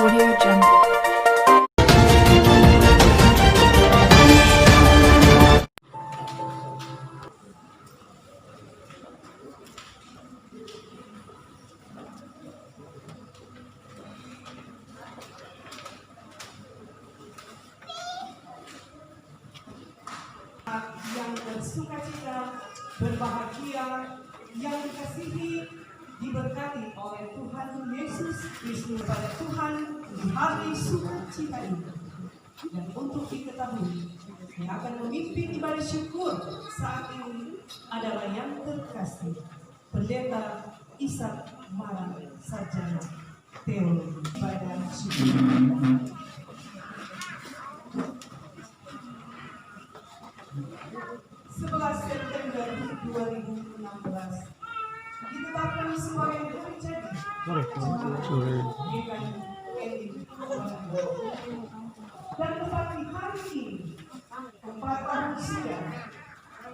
Audio Jungle. Yang bersukacita, berbahagia, yang dikasihi, diberkati oleh Tuhan Yesus Kristus pada Tuhan di hari sukacita ini. Dan untuk diketahui, yang akan memimpin ibadah syukur saat ini adalah yang terkasih, Pendeta Ishak Marang Sarjana Teologi Ibadah Syukur. 11 September 2016 ditetapkan sebagai hari jadi dan tepat di hari ini 4 tahun sudah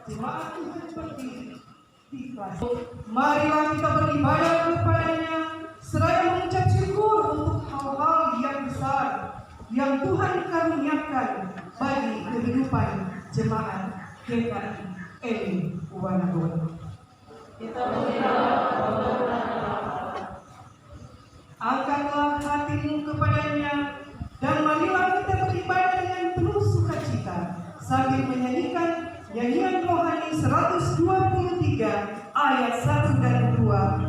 jemaat Tuhan berdiri di kelas. Marilah kita beribadah kepadanya seraya mengucap syukur untuk hal-hal yang besar yang Tuhan karuniakan bagi kehidupan jemaat GKI Eli Wanagono. Kita angkatlah hatimu kepadanya dan marilah kita beribadah dengan penuh sukacita sambil menyanyikan nyanyian rohani 123 ayat 1 dan 2.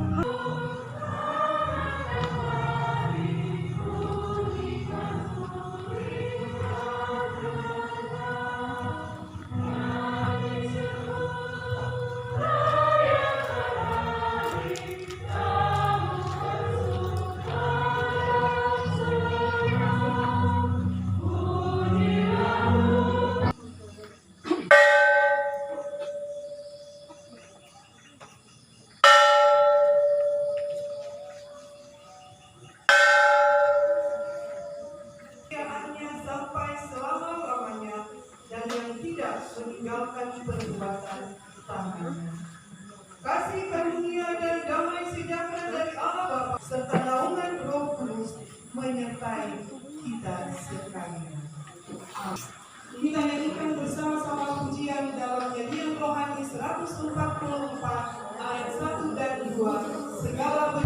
Sampai selama-lamanya dan yang tidak meninggalkan perbuatan tangannya. Kasih karunia dan damai sejahtera dari Allah Bapa serta naungan Roh Kudus menyertai kita sekalian. Kita nyanyikan bersama-sama pujian dalam nyanyian rohani 144 ayat 1 dan 2 segala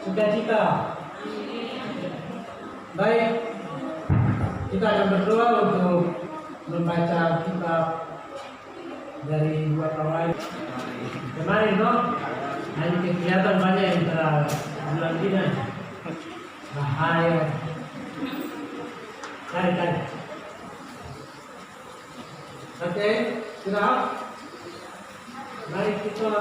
sukacita. Baik, kita akan berdoa untuk membaca kitab dari 2 tahun lalu. Kemarin hanya kegiatan banyak yang telah bulan ini. Bahaya. Tarik. Oke, sudah. Mari kita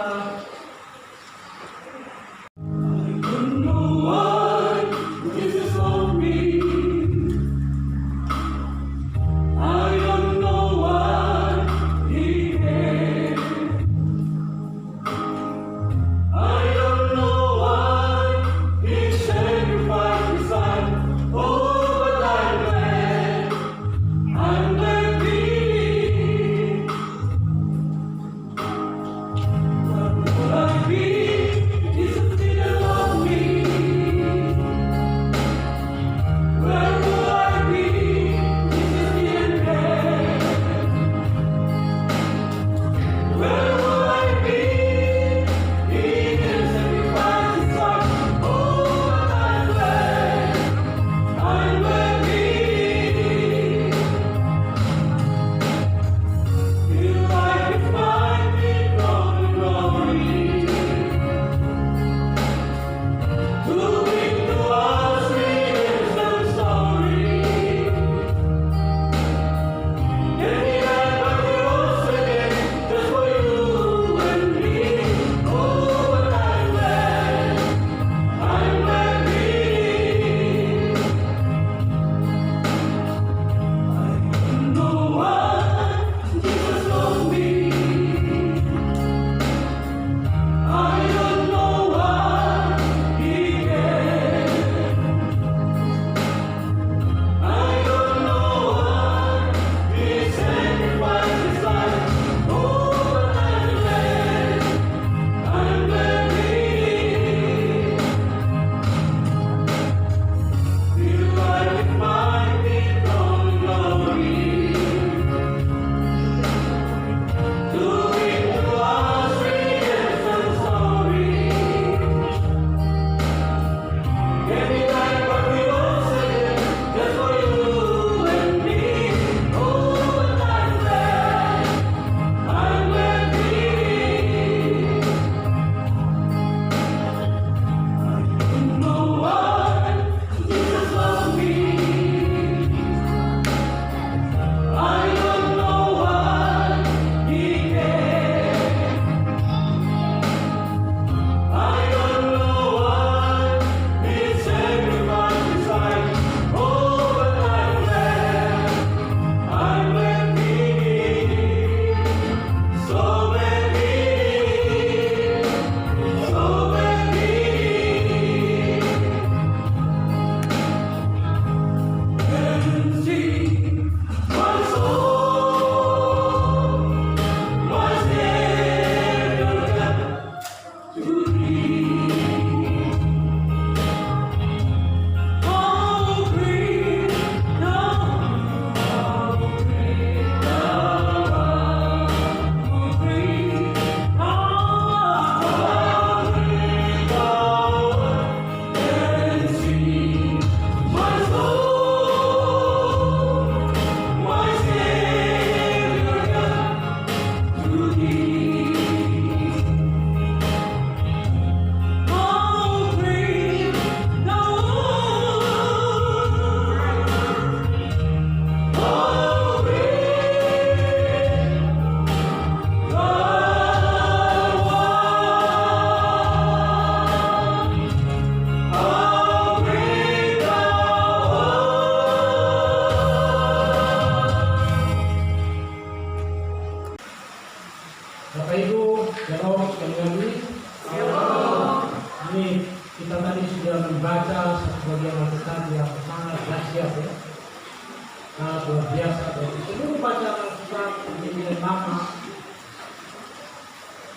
luar biasa. Dari seluruh bacaan Alkitab menjadi lama.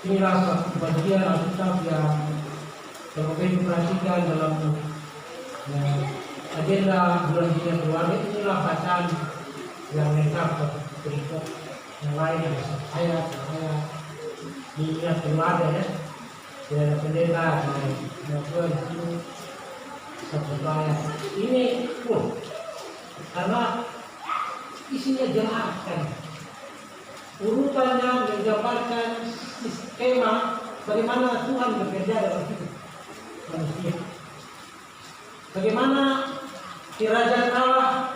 Inilah satu bagian Alkitab yang semoga diperhatikan dalam agenda bulan hijrah keluarga. Inilah bacaan yang lengkap berikut yang lain saya diingat keluarga ya. Tidak ada pendeta yang itu satu bayar. Ini karena isinya jelas kan. Urutannya menggambarkan skema bagaimana Tuhan bekerja dalam hidup manusia. Bagaimana kerajaan Allah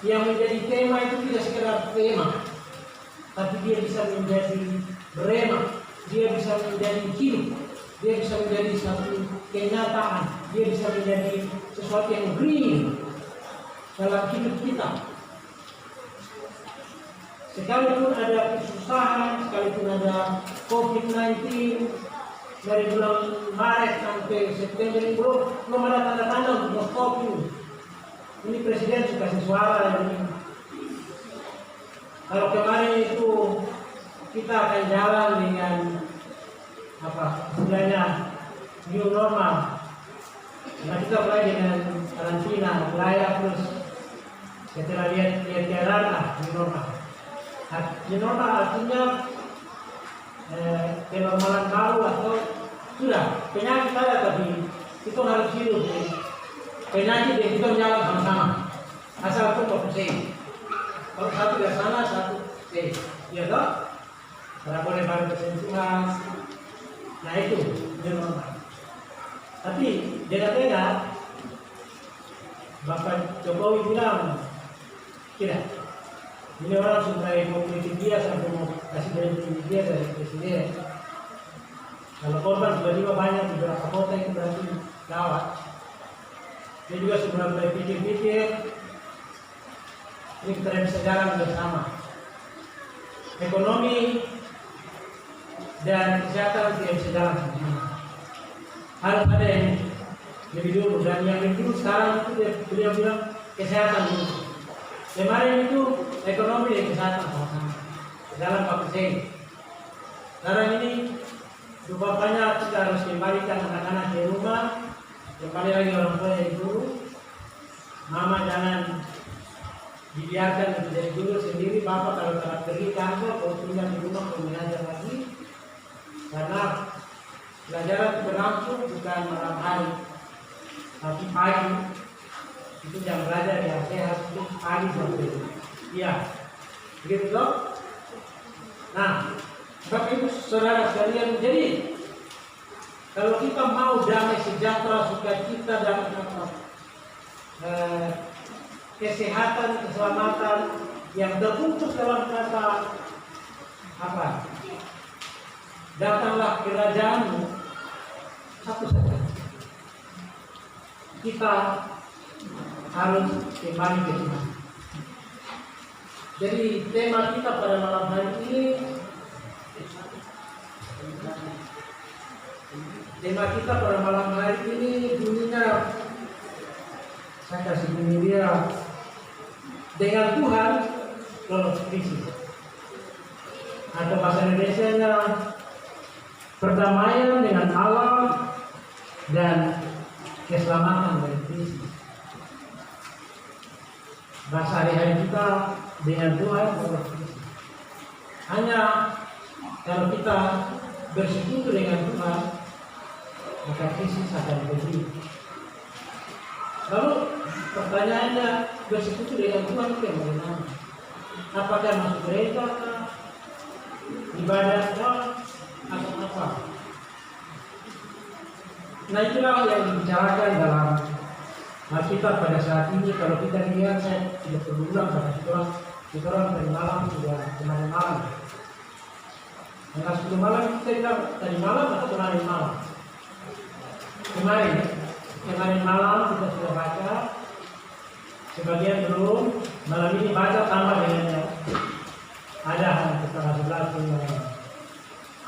yang menjadi tema itu tidak sekedar tema, tapi dia bisa menjadi rema, dia bisa menjadi hidup, dia bisa menjadi satu kenyataan, dia bisa menjadi sesuatu yang real dalam hidup kita. Sekalipun ada kesusahan, sekalipun ada COVID-19 dari bulan Maret sampai September ini belum ada tanda-tanda untuk stop ini. Ini presiden suka suara ini. Kalau kemarin itu kita akan jalan dengan istilahnya new normal. Nah kita mulai dengan karantina, mulai terus setelah lihat new normal. New normal artinya kenormalan baru atau sudah penyakit ada tapi itu harus hidup. Penyakit yang kita jalan sama-sama. Asal itu fokusnya. Kalau satu dari sana, satu ya toh? Karena boleh baru bersentuhan. Nah itu new normal. Tapi beda-beda. Bapak Jokowi bilang tidak. Ini orang sudah mau kritik dia sampai mau kasih dari dia dari presiden. Kalau korban tiba-tiba banyak di beberapa kota itu berarti gawat. Dia juga sudah mulai pikir-pikir. Ini kita bisa jalan bersama. Ekonomi dan kesehatan tidak bisa jalan sendiri. Harus ada yang lebih dulu dan yang lebih dulu sekarang itu beliau bilang kesehatan dulu. Kemarin itu ekonomi dan kesehatan sama-sama dalam paket. Sekarang ini rupanya kita harus kembalikan anak-anak di rumah, kembali lagi orang tua yang dulu. Mama jangan dibiarkan untuk jadi dulu sendiri. Bapak kalau telah pergi kantor, kalau tinggal di rumah mau mengajar lagi. Karena pelajaran berlangsung bukan malam hari, tapi pagi. Itu jam belajar yang sehat itu pagi sampai iya, begitu toh. Nah, Bapak Ibu Saudara sekalian, jadi kalau kita mau damai sejahtera, sukacita dan kesehatan, keselamatan yang terbungkus dalam kata datanglah kerajaanmu, satu saja. Kita harus kembali ke Tuhan. Jadi tema kita pada malam hari ini, bunyinya saya kasih bunyi dia, dengan Tuhan lolos krisis. Atau bahasa Indonesianya perdamaian dengan Allah dan keselamatan dari krisis. Bahasa hari-hari kita dengan Tuhan lolos krisis. Hanya kalau kita bersekutu dengan Tuhan, maka krisis akan pergi. Lalu pertanyaannya, bersekutu dengan Tuhan itu yang bagaimana? Apakah masuk gereja, ibadah, atau apa? Nah itulah yang dibicarakan dalam Alkitab pada saat ini. Kalau kita lihat, saya tidak perlu ulang karena kita orang tadi malam sudah kemarin malam. Karena 10 malam kita bilang tadi malam atau kemarin malam? Kemarin malam kita sudah baca, sebagian belum. Malam ini baca tambah dengan ada setengah 11.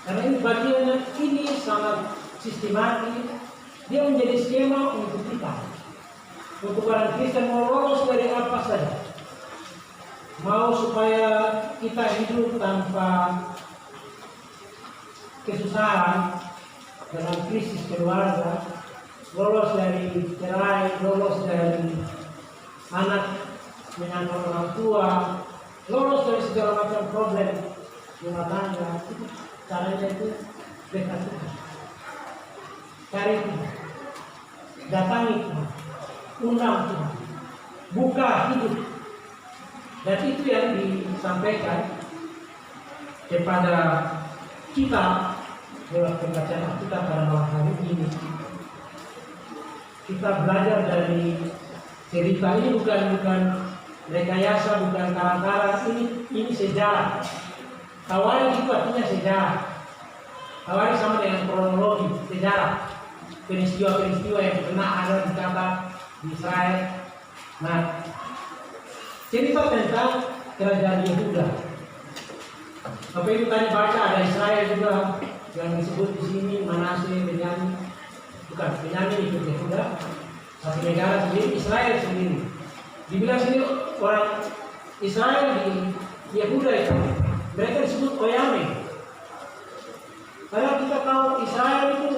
Karena ini bagiannya ini sangat sistematis. Dia menjadi skema untuk kita. Untuk orang Kristen mau lolos dari apa saja. mau supaya kita hidup tanpa kesusahan dalam krisis keluarga, lolos dari cerai, lolos dari anak menyangkal orang tua, lolos dari segala macam problem rumah tangga. Itu caranya itu dekat Tuhan, cari Tuhan, datangi Tuhan, undang Tuhan, buka hidup. Dan itu yang disampaikan kepada kita lewat pembacaan kita pada malam hari ini. Kita belajar dari cerita ini, bukan rekayasa, bukan karang-karang, ini sejarah. Tawari itu artinya sejarah. Tawari sama dengan kronologi, sejarah. Peristiwa-peristiwa yang pernah ada di kata di Israel. Nah, cerita tentang kerajaan Yehuda. Apa itu tadi baca ada Israel juga yang disebut di sini, Manase, Benyamin. Bukan, Benyamin ikut Yehuda, satu negara sendiri, Israel sendiri. Dibilang sini orang Israel di Yehuda itu, mereka disebut Oyame. Karena kita tahu Israel itu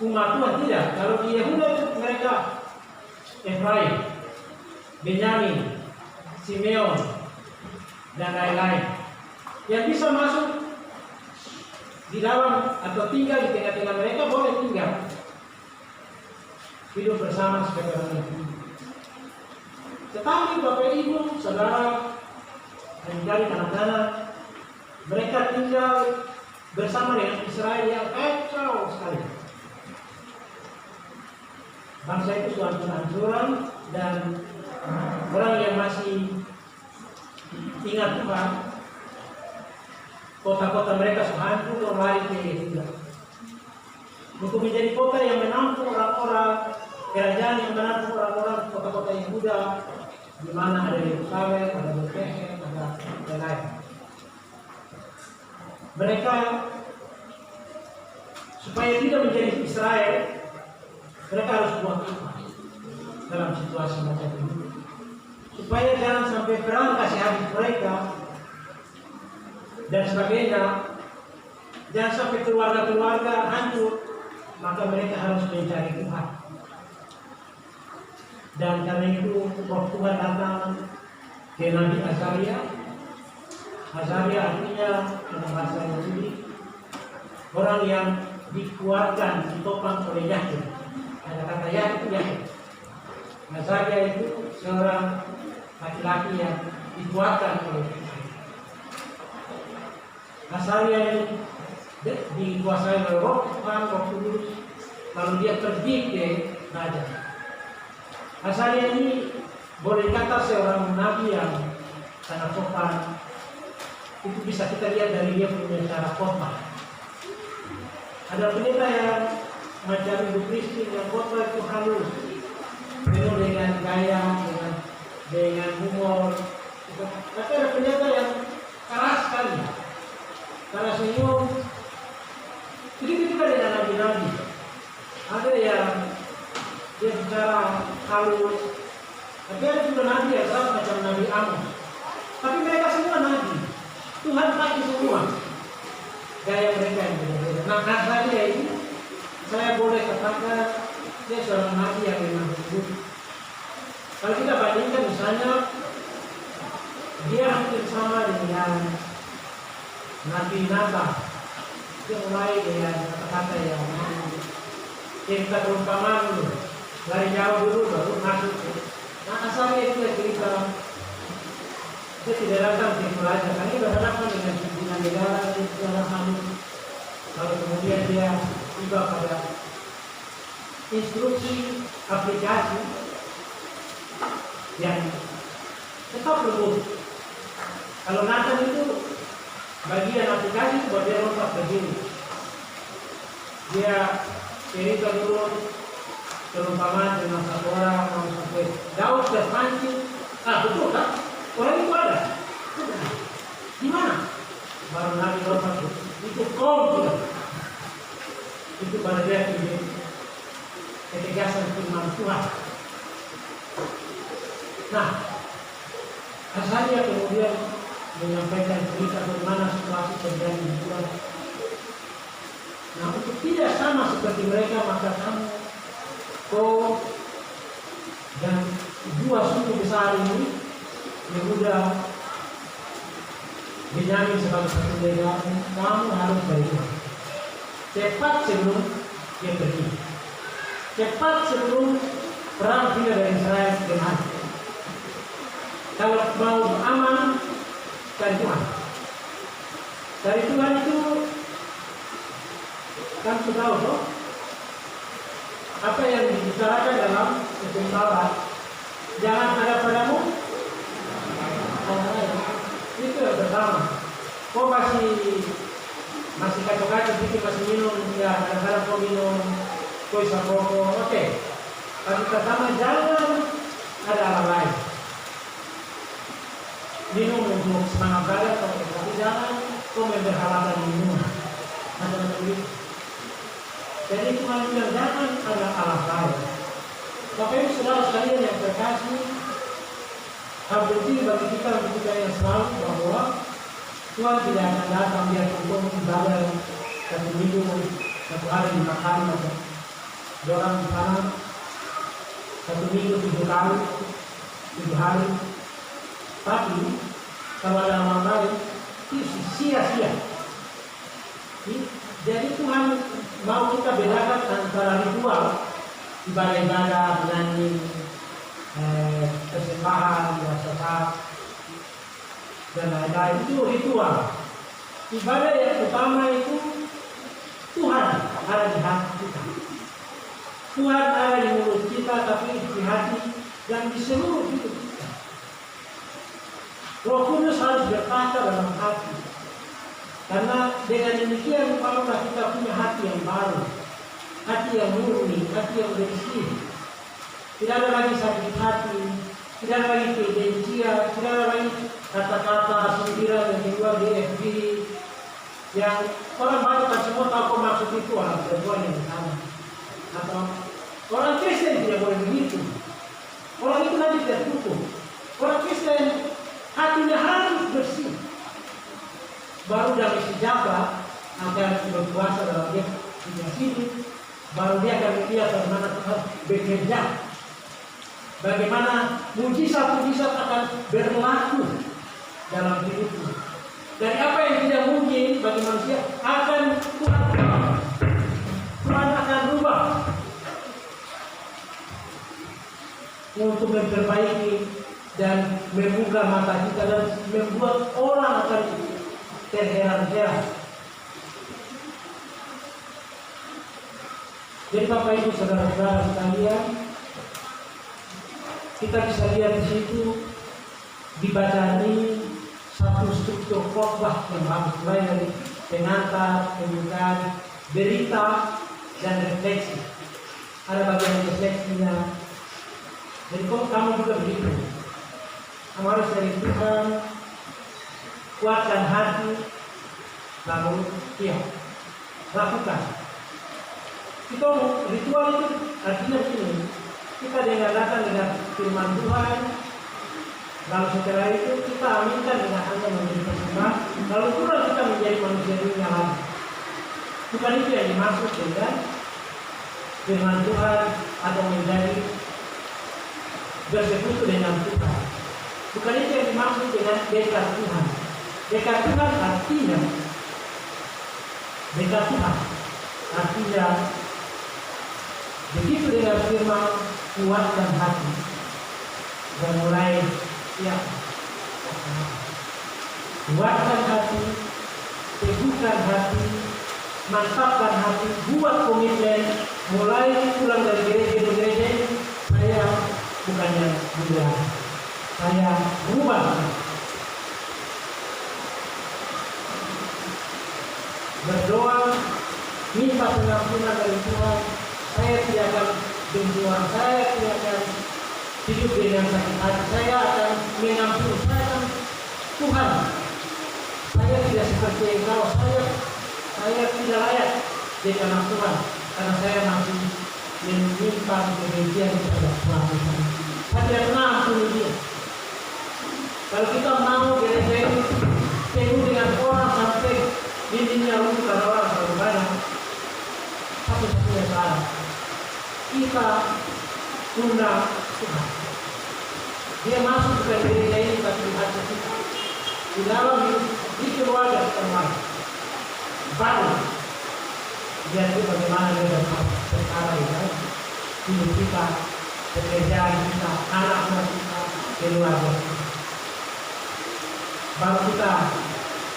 umat Tuhan, tidak. Kalau di Yehuda itu mereka Efraim, Benyamin, Simeon, dan lain-lain. Yang bisa masuk di dalam atau tinggal di tengah-tengah mereka boleh tinggal, hidup bersama sebagai orang Yahudi. Tetapi Bapak Ibu, saudara, dan dari anak-anak, mereka tinggal bersama dengan Israel yang kacau sekali. Bangsa itu suatu kehancuran, dan orang yang masih ingat Tuhan, kota-kota mereka sudah hancur, lari ke Yehuda. Untuk menjadi kota yang menampung orang-orang, kerajaan yang menampung orang-orang kota-kota Yehuda, di mana ada Yerusalem, ada Bethlehem, ada lain-lain. Mereka supaya tidak menjadi Israel, mereka harus buat Tuhan dalam situasi macam ini. Supaya jangan sampai perang kasih habis mereka dan sebagainya, jangan sampai keluarga-keluarga hancur, maka mereka harus mencari Tuhan. Dan karena itu Roh Tuhan datang ke Nabi Azaria. Azaria artinya dalam bahasa Yahudi orang yang dikuatkan, ditopang oleh Yahweh. Ada kata Yahweh. Azaria itu seorang laki-laki yang dikuatkan oleh Tuhan. Azaria ini dikuasai oleh Roh Tuhan, Roh Kudus, lalu dia pergi ke raja. Azaria ini boleh dikata seorang nabi yang sangat sopan. Itu bisa kita lihat dari dia punya cara khotbah. Ada pendeta yang macam Ibu Kristi yang khotbah itu halus, penuh dengan gaya, dengan humor. Tapi ada pendeta yang keras sekali, karena senyum. Jadi kita dengan nabi-nabi. Ada yang dia bicara halus, tapi ada juga nabi yang keras macam Nabi Amos. Tapi mereka semua nabi. Tuhan pakai semua gaya mereka yang berbeda. Nah, saya ini saya boleh katakan dia seorang nabi yang memang hidup. Kalau kita bandingkan misalnya, dia hampir sama dengan Nabi Nata. Dia mulai dengan kata-kata yang cerita perumpamaan dulu, dari jauh dulu baru masuk. Nah, asalnya itu cerita. Dia tidak datang ke raja, karena dia berhadapan dengan pimpinan negara, dia secara halus. Lalu kemudian dia tiba pada instruksi aplikasi yang tetap lembut. Kalau Nathan itu bagian aplikasi itu buat dia lompat begini. Dia cerita dulu perumpamaan dengan satu orang sampai Daud terpancing. Betul kan? Orang itu ada. Di mana? Baru Nabi lompat itu kau juga. Itu pada dia ketegasan firman Tuhan. Nah, Asalnya kemudian menyampaikan cerita bagaimana situasi terjadi di Tuhan. Nah, untuk tidak sama seperti mereka, maka kamu, kau dan dua suku besar ini, Yehuda, Benyamin sebagai satu negara, kamu harus berubah cepat sebelum dia pergi, cepat sebelum perang pindah dari Israel ke Tuhan. Kalau mau aman dari Tuhan, dari Tuhan itu kan sudah tahu apa yang dibicarakan dalam Hukum Taurat. Jangan ada padamu itu yang pertama. Kau masih kacau-kacau, bikin masih minum, ya kadang-kadang kau minum kau isap rokok, oke. Tapi pertama jangan ada hal lain. Minum untuk semangat badan, tapi jangan kau berhalangan minum. Macam-macam begitu. Jadi Tuhan bilang jangan ada alat lain. Bapak Ibu Saudara sekalian yang terkasih, hal penting bagi kita untuk kita yang selalu bahwa Tuhan tidak akan datang biar untuk ibadah satu minggu, satu hari 5 kali, atau orang di sana satu minggu 7 kali, 7 hari. Tapi kalau ada orang lain itu sia-sia. Jadi Tuhan mau kita bedakan antara ritual ibadah-ibadah, menyanyi, persembahan, sholat dan lain-lain, itu ritual. Ibadah yang utama itu Tuhan ada di hati kita. Tuhan ada di mulut kita, tapi di hati dan di seluruh hidup kita. Roh Kudus harus berkata dalam hati. Karena dengan demikian barulah kita punya hati yang baru, hati yang murni, hati yang bersih. Tidak ada lagi sakit hati, tidak ada lagi kebencian, tidak ada lagi kata-kata sindiran yang keluar di FB yang orang banyak semua tahu maksud itu orang perempuan yang sama. Atau orang Kristen tidak boleh begitu. Orang itu nanti tertutup. Orang Kristen hatinya harus bersih. Baru dari sejabat akan berpuasa dalam dia hidup, baru dia akan melihat bagaimana Tuhan bekerja, bagaimana mujizat-mujizat akan berlaku dalam hidupnya. Dari apa yang tidak mungkin bagi manusia akan Tuhan akan rubah untuk memperbaiki dan membuka mata kita dan membuat orang akan terheran-heran. Jadi Bapak Ibu Saudara-saudara sekalian, kita bisa lihat di situ di bacaan ini satu struktur khotbah yang bagus, mulai dari pengantar, pembukaan, berita dan refleksi. Ada bagian refleksinya. Jadi kok kamu juga begitu. Kamu harus dari Tuhan, kuatkan hati, lalu lakukan. Kita ritual itu artinya begini, kita dengarkan dengan firman Tuhan, lalu setelah itu kita aminkan dengan hanya memberi persembahan, lalu turun kita menjadi manusia dunia lagi. Bukan itu yang dimaksud dengan firman Tuhan atau menjadi bersekutu dengan Tuhan. Bukan itu yang dimaksud dengan dekat Tuhan. Dekat Tuhan artinya dekat Tuhan artinya begitu dengan firman kuatkan hati dan mulai kuatkan hati, teguhkan hati, mantapkan hati, buat komitmen mulai pulang dari gereja ke gereja. Saya bukannya berubah, saya berubah. Berdoa, minta pengampunan dari Tuhan. Saya tidak akan berjuang, saya tidak akan hidup dengan sakit hati. Saya akan mengampuni. Saya akan Tuhan, saya tidak seperti engkau. Saya tidak layak di tangan Tuhan karena saya masih menyimpan kebencian kepada Tuhan. Saya tidak pernah ampuni dia. Kalau kita mau gereja ini penuh dengan orang sampai dindingnya runtuh karena orang terlalu banyak, satu-satunya cara kita undang Tuhan. Dia masuk ke gereja ini tapi di hati kita, di dalam di keluarga teman, baru dia itu bagaimana dia dapat perkara ini, hidup kita, pekerjaan kita, anak-anak kita, keluarga kita. Baru kita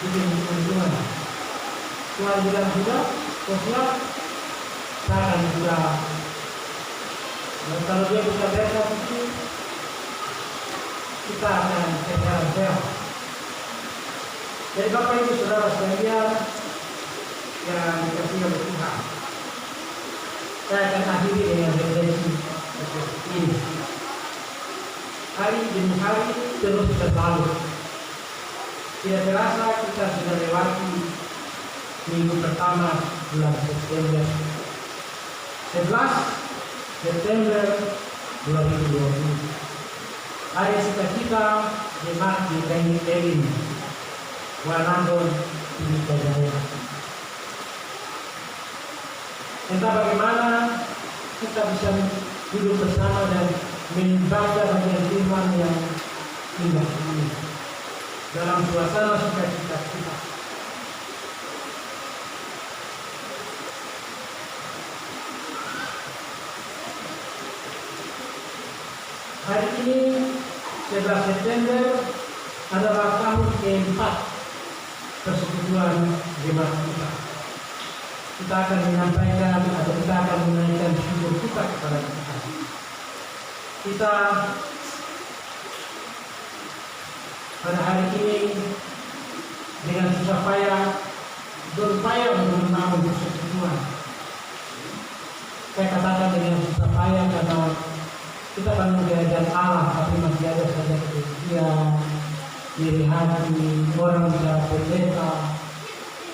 bikin hubungan. Tuhan bilang juga, sosial, saya akan juga. Dan kalau dia bisa berkat itu, kita akan sehat-sehat. Jadi Bapak Ibu Saudara sekalian yang dikasihi oleh Tuhan, saya akan akhiri dengan refleksi ini. Hari demi hari terus berlalu. Tidak terasa kita sudah lewati minggu pertama bulan September. 11 September 2020. Hari sukacita jemaat di Teknik Elim, Wanangon, Timika Jaya. Entah bagaimana kita bisa duduk bersama dan membaca bagian firman yang indah ini dalam suasana sukacita kita. Hari ini 11 September adalah tahun keempat persekutuan jemaat kita. Kita akan menyampaikan atau kita akan menaikkan syukur kita kepada Tuhan. Kita pada hari ini dengan susah payah berupaya untuk membangun persekutuan. Saya katakan dengan susah payah karena kita bangun kerajaan Allah, tapi masih ada saja kebencian, iri hati, orang bicara pendeta,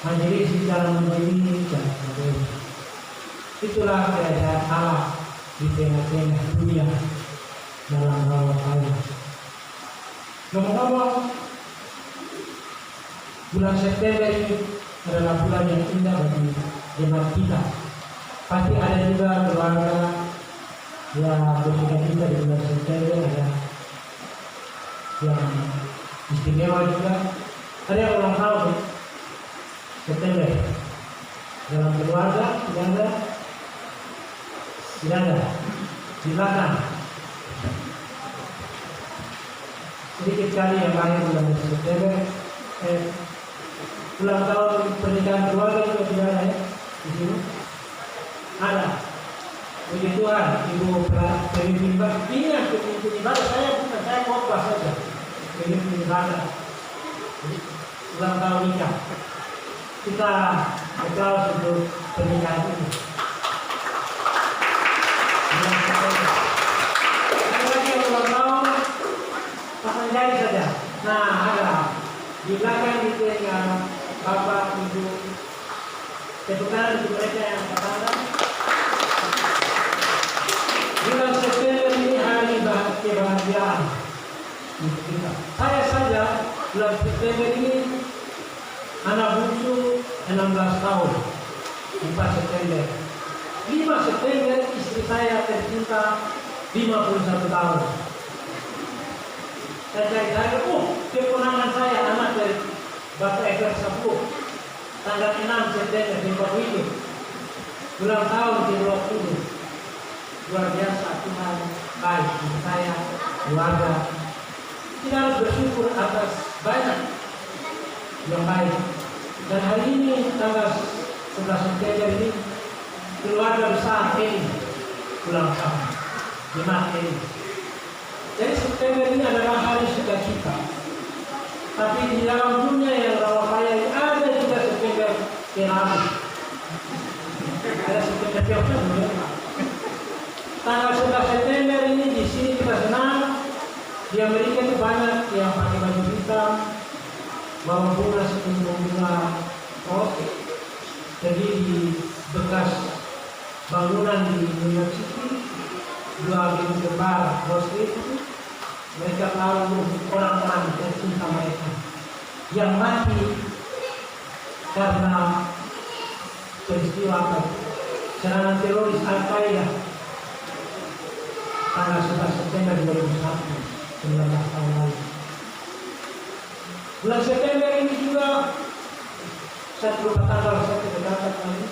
majelis bicara majelis dan sebagainya. Itulah kerajaan Allah di tengah-tengah dunia dalam bawah Allah. Ngomong-ngomong, bulan September ini adalah bulan yang indah bagi jemaat kita. Pasti ada juga keluarga yang bersuka cita di bulan September, ada yang istimewa juga. Ada yang ulang tahun September dalam keluarga, tidak ada di belakang. Sedikit kali yang lahir bulan September. Ulang tahun pernikahan keluarga juga tidak ada ya di sini. Ada. Puji Tuhan, Ibu pemimpin ibadah. Ingat pemimpin ibadah saya bukan saya khotbah saja. Pemimpin ibadah. Ulang tahun nikah. Kita aplaus untuk pernikahan ini. Ada lagi yang ulang tahun, pasang jari saja. Nah, ada di belakang itu yang Bapak Ibu. Tepukan untuk mereka yang katakan. Bulan September ini hari kebahagiaan untuk kita. Saya saja bulan September ini anak bungsu 16 tahun, 4 September. 5 September istri saya tercinta 51 tahun. Saya cari, keponangan saya anak dari Bapak Eker Sapu, tanggal 6 September di itu. Ulang tahun di 20. Luar biasa, Tuhan baik untuk saya, keluarga. Kita harus bersyukur atas banyak yang baik. Dan hari ini tanggal 11 September ini keluarga besar ini ulang tahun jemaat ini. Jadi September ini adalah hari sukacita. Tapi di dalam dunia yang rawa kaya ini ada juga September keramik. Ada September keramik. Tanggal 11 September ini di sini kita senang. Di Amerika itu banyak yang pakai baju hitam, bawa bunga seperti bunga ros. Jadi di bekas bangunan di New York City, 2 gedung besar ros itu Mereka tahu orang-orang tercinta mereka yang mati karena peristiwa serangan teroris Al-Qaeda tanggal 11 September 2001, 19 tahun lalu. Bulan September ini juga saya lupa tanggal, saya tidak dapat lagi.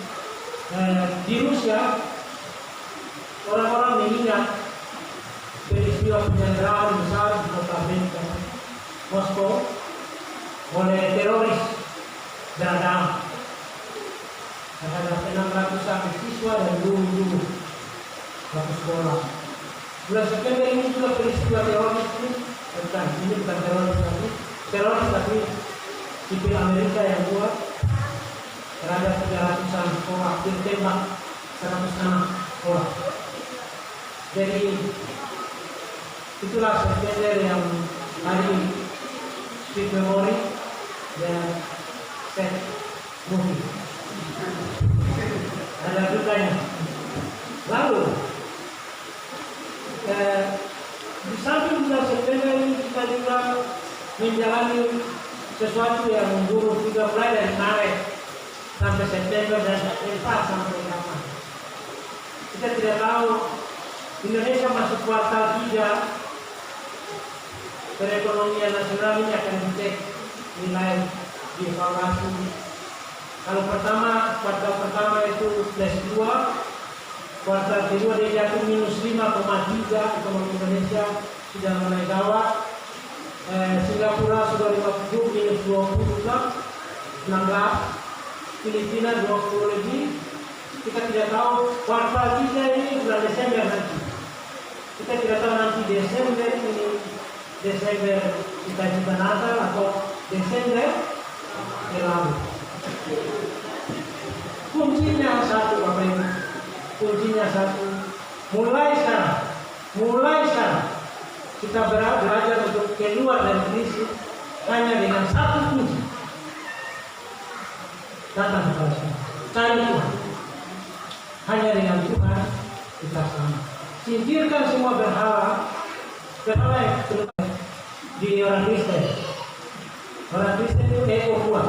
Di Rusia orang-orang mengingat peristiwa penyanderaan besar di kota Moskow oleh teroris Dadam. Ada 600 siswa dan guru-guru satu sekolah. Bulan September ini juga peristiwa teroris ini bukan teroris tapi sipil Amerika yang buat terhadap 300-an sekolah, ditembak 106 orang. Jadi itulah September yang hari Sweet Memory dan Sad Movie. Ada dukanya. Lalu di samping bulan September ini kita juga menjalani sesuatu yang memburuk juga mulai dari Maret sampai September dan entah sampai kapan. Kita tidak tahu Indonesia masuk kuartal 3, perekonomian nasional ini akan dicek nilai dievaluasi. Kalau kuartal pertama itu +2, kuartal kedua dia jatuh -5,3, ekonomi Indonesia sudah mulai gawat. Singapura sudah 50, -20, 16, Filipina 20 lebih. Kita tidak tahu kuartal 3 ini bulan Desember nanti. Kita tidak tahu nanti Desember ini kita juga Natal atau Desember lalu. Kuncinya satu, Bapak Ibu. Kuncinya satu. Mulai sekarang kita belajar untuk keluar dari krisis hanya dengan satu kunci. Datang kepada Tuhan. Cari Tuhan. Hanya dengan Tuhan kita selamat. Singkirkan semua berhala yang di orang Kristen. Orang Kristen itu ego kuat,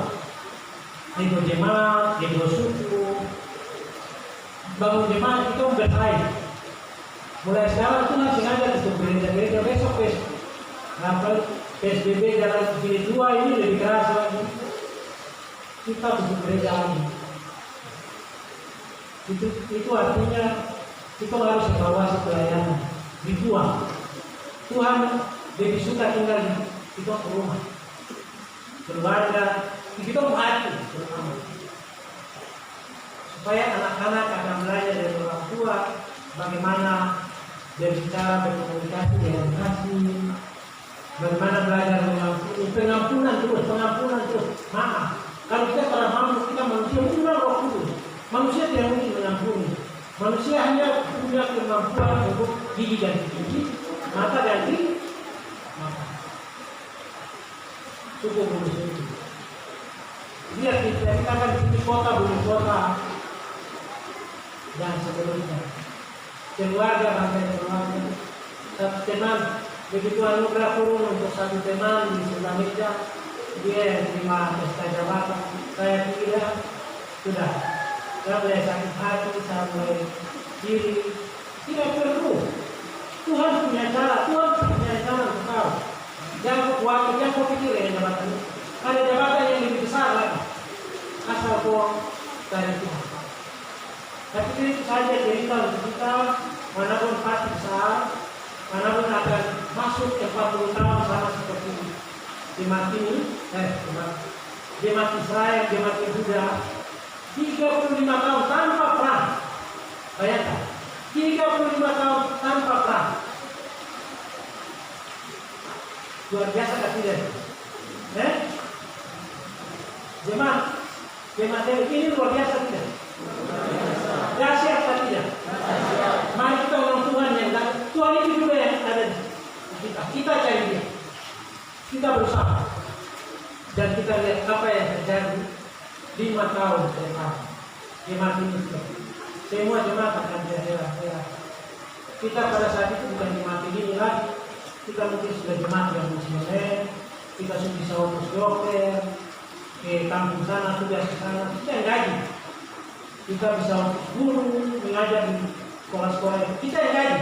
ego jemaat, ego suku. Bangun jemaat itu bersaing. Mulai sekarang Tuhan sengaja untuk gereja-gereja besok PSBB jalan jilid 2 ini lebih keras lagi. Kita untuk gereja lagi. Itu artinya kita harus mengawasi pelayanan, dibuang. Tuhan lebih suka tinggal di kita rumah, keluarga, kita hati bersama. Supaya anak-anak akan belajar dari orang tua bagaimana berbicara, berkomunikasi dengan kasih, bagaimana belajar pengampunan terus, maaf. Kalau kita para mampu, kita manusia punya Roh Kudus. Manusia tidak mungkin mengampuni. Manusia hanya punya kemampuan untuk gigi dan gigi, mata dan gigi, mata. Cukup manusia itu. Lihat kita akan di kota, bumi kota, dan sebagainya. Keluarga, bangsa keluarga. Satu teman, begitu anugerah turun untuk satu teman di sebelah meja, dia terima pesta jabatan. Saya tidak, sudah. Saya mulai sakit hati, saya mulai diri. Tidak perlu. Tuhan punya cara untuk kau. Jangan kau pikir ya jabatan. Ada jabatan yang lebih besar lagi. Asal kau dari Tuhan. Tapi itu saja cerita untuk kita. Manapun pasti besar, manapun akan masuk 40 tahun sama seperti jemaat ini, jemaat Israel, jemaat Yehuda. 35 tahun tanpa perang. Bayangkan, 35 tahun tanpa perang. Luar biasa kan tidak? Jemaat ini luar biasa tidak? Dahsyat atau tidak? Mari kita orang Tuhan yang Tuhan itu juga yang ada di kita. Kita cari dia. Kita berusaha. Dan kita lihat apa yang terjadi 5 tahun ke depan. Jemaat ini semua jemaat akan berherak-herak. Kita pada saat itu bukan jemaat ini lagi. kita mungkin sudah jemaat yang muslim, kita sudah bisa urus dokter, ke kampung sana, tugas sana, kita yang gaji. Kita bisa urus guru, mengajar di sekolah-sekolah, kita yang gaji.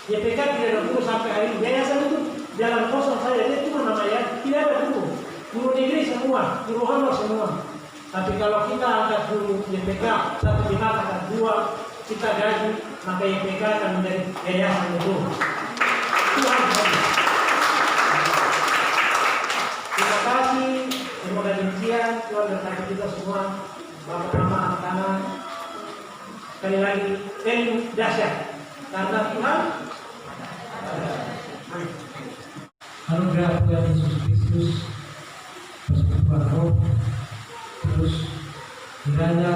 YPK tidak ada guru sampai hari ini. Yayasan itu jalan kosong saja, dia cuma namanya, tidak ada guru. Guru negeri semua, guru honor semua. Tapi kalau kita angkat guru YPK, satu jemaat angkat 2, kita gaji, maka YPK akan menjadi yayasan itu. Tuhan. Terima kasih, semoga demikian Tuhan berkati kita semua, bapak mama anak-anak. Sekali lagi, ini dahsyat karena Tuhan. Anugerah Tuhan Yesus Kristus, persekutuan Roh, terus kiranya